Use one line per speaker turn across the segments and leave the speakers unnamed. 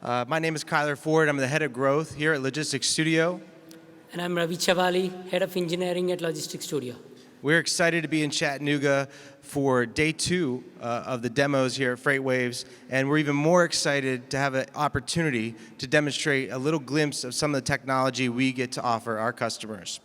My name is Kyler Ford. I'm the head of growth here at Logistics Studio.
And I'm Ravi Chavali, head of engineering at Logistics Studio.
We're excited to be in Chattanooga for day 2 of the demos here at FreightWaves, and we're even more excited to have an opportunity to demonstrate a little glimpse of some of the technology we get to offer our customers.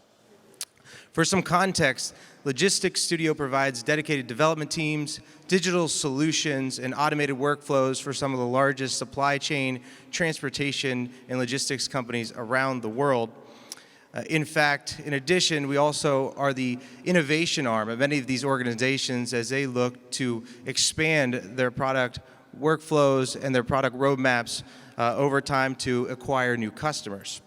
For some context, Logistics Studio provides dedicated development teams, digital solutions, and automated workflows for some of the largest supply chain, transportation, and logistics companies around the world. In fact, in addition, we also are the innovation arm of many of these organizations as they look to expand their product workflows and their product roadmaps over time to acquire new customers.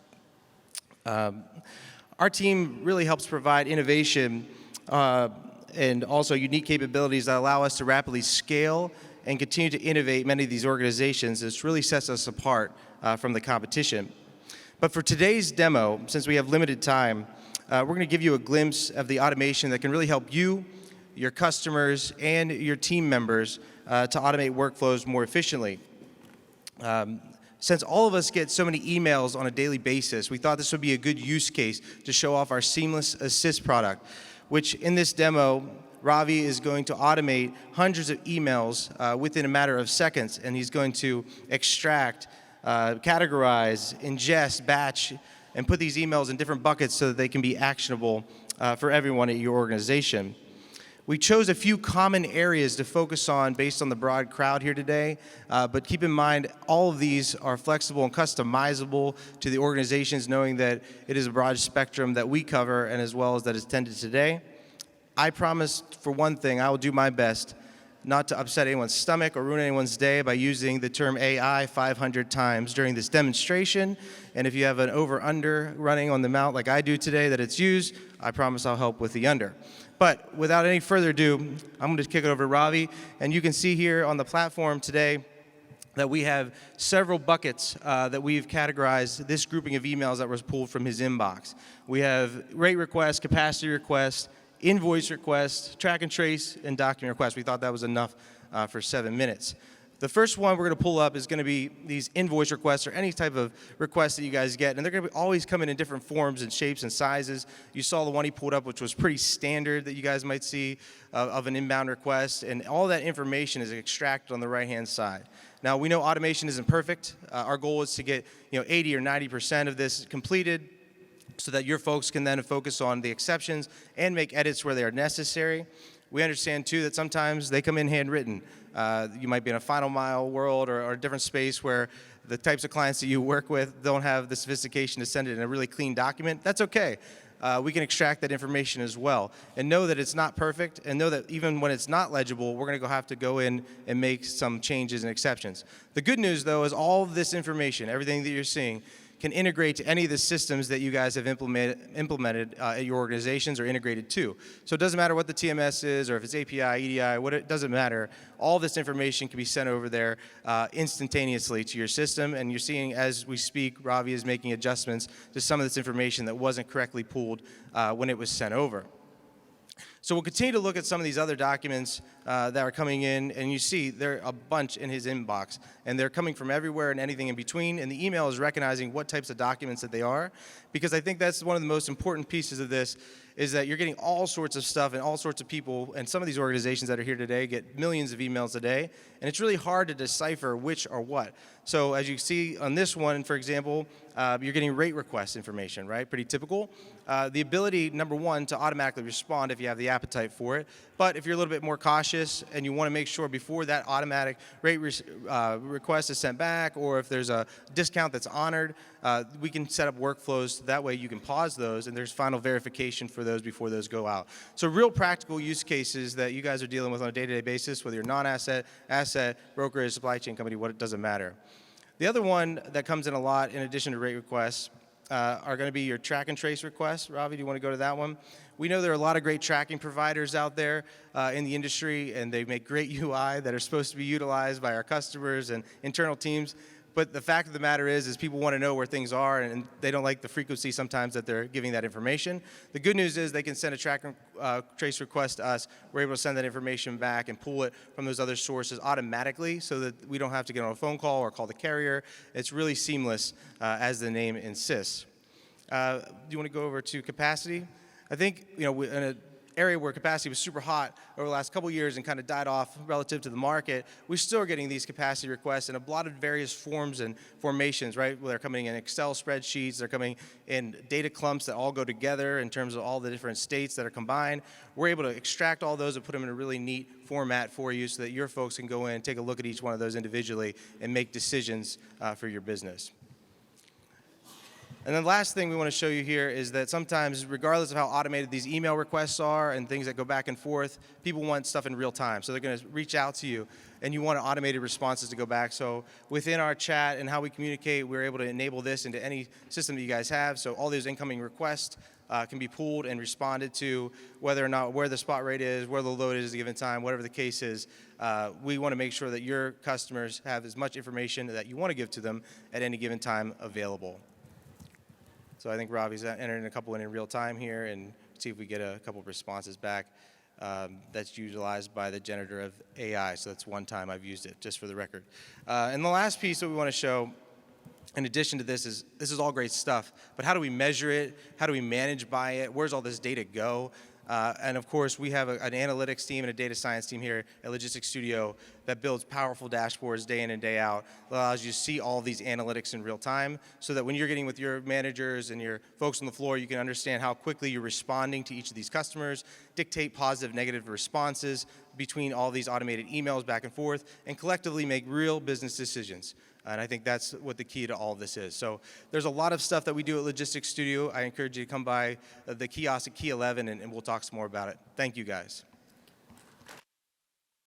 Our team really helps provide innovation and also unique capabilities that allow us to rapidly scale and continue to innovate many of these organizations. This really sets us apart from the competition. But for today's demo, since we have limited time, we're going to give you a glimpse of the automation that can really help you, your customers, and your team members to automate workflows more efficiently. Since all of us get so many emails on a daily basis, we thought this would be a good use case to show off our Seamless Assist product, which in this demo, Ravi is going to automate hundreds of emails within a matter of seconds, and he's going to extract, categorize, ingest, batch, and put these emails in different buckets so that they can be actionable for everyone at your organization. We chose a few common areas to focus on based on the broad crowd here today, but keep in mind all of these are flexible and customizable to the organizations, knowing that it is a broad spectrum that we cover and as well as that is attended today. I promise, for one thing, I will do my best not to upset anyone's stomach or ruin anyone's day by using the term AI 500 times during this demonstration. And if you have an over-under running on the amount like I do today that it's used, I promise I'll help with the under. But without any further ado, I'm going to kick it over to Ravi. And you can see here on the platform today that we have several buckets that we've categorized this grouping of emails that was pulled from his inbox. We have rate requests, capacity requests, invoice requests, track and trace, and document requests. We thought that was enough for 7 minutes. The first one we're going to pull up is going to be these invoice requests or any type of requests that you guys get, and they're going to always come in different forms and shapes and sizes. You saw the one he pulled up, which was pretty standard that you guys might see of an inbound request, and all that information is extracted on the right-hand side. Now, we know automation isn't perfect. Our goal is to get 80 or 90% of this completed, so that your folks can then focus on the exceptions and make edits where they are necessary. We understand, too, that sometimes they come in handwritten. You might be in a final mile world or a different space where the types of clients that you work with don't have the sophistication to send it in a really clean document. That's okay. We can extract that information as well. And know that it's not perfect, and know that even when it's not legible, we're going to have to go in and make some changes and exceptions. The good news, though, is all of this information, everything that you're seeing, can integrate to any of the systems that you guys have implemented at your organizations or integrated to. So it doesn't matter what the TMS is or if it's API, EDI, it doesn't matter. All this information can be sent over there instantaneously to your system, and you're seeing as we speak, Ravi is making adjustments to some of this information that wasn't correctly pulled when it was sent over. So we'll continue to look at some of these other documents that are coming in, and you see there are a bunch in his inbox, and they're coming from everywhere and anything in between, and the email is recognizing what types of documents that they are, because I think that's one of the most important pieces of this, is that you're getting all sorts of stuff and all sorts of people, and some of these organizations that are here today get millions of emails a day, and it's really hard to decipher which are what. So as you see on this one, for example, you're getting rate request information, right? Pretty typical. The ability, number one, to automatically respond if you have the appetite for it. But if you're a little bit more cautious and you want to make sure before that automatic rate request is sent back, or if there's a discount that's honored, we can set up workflows. That way you can pause those, and there's final verification for those before those go out. So real practical use cases that you guys are dealing with on a day-to-day basis, whether you're non-asset, asset, brokerage, supply chain company, it doesn't matter. The other one that comes in a lot, in addition to rate requests, are going to be your track and trace requests. Ravi, do you want to go to that one? We know there are a lot of great tracking providers out there in the industry, and they make great UI that are supposed to be utilized by our customers and internal teams. But the fact of the matter is people want to know where things are, and they don't like the frequency sometimes that they're giving that information. The good news is they can send a track and trace request to us. We're able to send that information back and pull it from those other sources automatically so that we don't have to get on a phone call or call the carrier. It's really seamless, as the name insists. Do you want to go over to capacity? I think, in an area where capacity was super hot over the last couple years and kind of died off relative to the market, we still are getting these capacity requests in a lot of various forms and formations, right? They're coming in Excel spreadsheets, they're coming in data clumps that all go together in terms of all the different states that are combined. We're able to extract all those and put them in a really neat format for you so that your folks can go in and take a look at each one of those individually and make decisions for your business. And then the last thing we want to show you here is that sometimes, regardless of how automated these email requests are and things that go back and forth, people want stuff in real time. So they're going to reach out to you, and you want automated responses to go back. So within our chat and how we communicate, we're able to enable this into any system that you guys have. So all those incoming requests can be pulled and responded to, whether or not where the spot rate is, where the load is at a given time, whatever the case is. We want to make sure that your customers have as much information that you want to give to them at any given time available. So I think Robbie's entering a couple in real time here, and see if we get a couple of responses back. That's utilized by the generator of AI, so that's one time I've used it, just for the record. And the last piece that we want to show, in addition to this is all great stuff, but how do we measure it? How do we manage by it? Where's all this data go? And of course, we have an analytics team and a data science team here at Logistics Studio that builds powerful dashboards day in and day out. That allows you to see all of these analytics in real time so that when you're getting with your managers and your folks on the floor, you can understand how quickly you're responding to each of these customers, dictate positive, negative responses between all these automated emails back and forth, and collectively make real business decisions. And I think that's what the key to all of this is. So there's a lot of stuff that we do at Logistics Studio. I encourage you to come by the kiosk at Key 11, and we'll talk some more about it. Thank you, guys.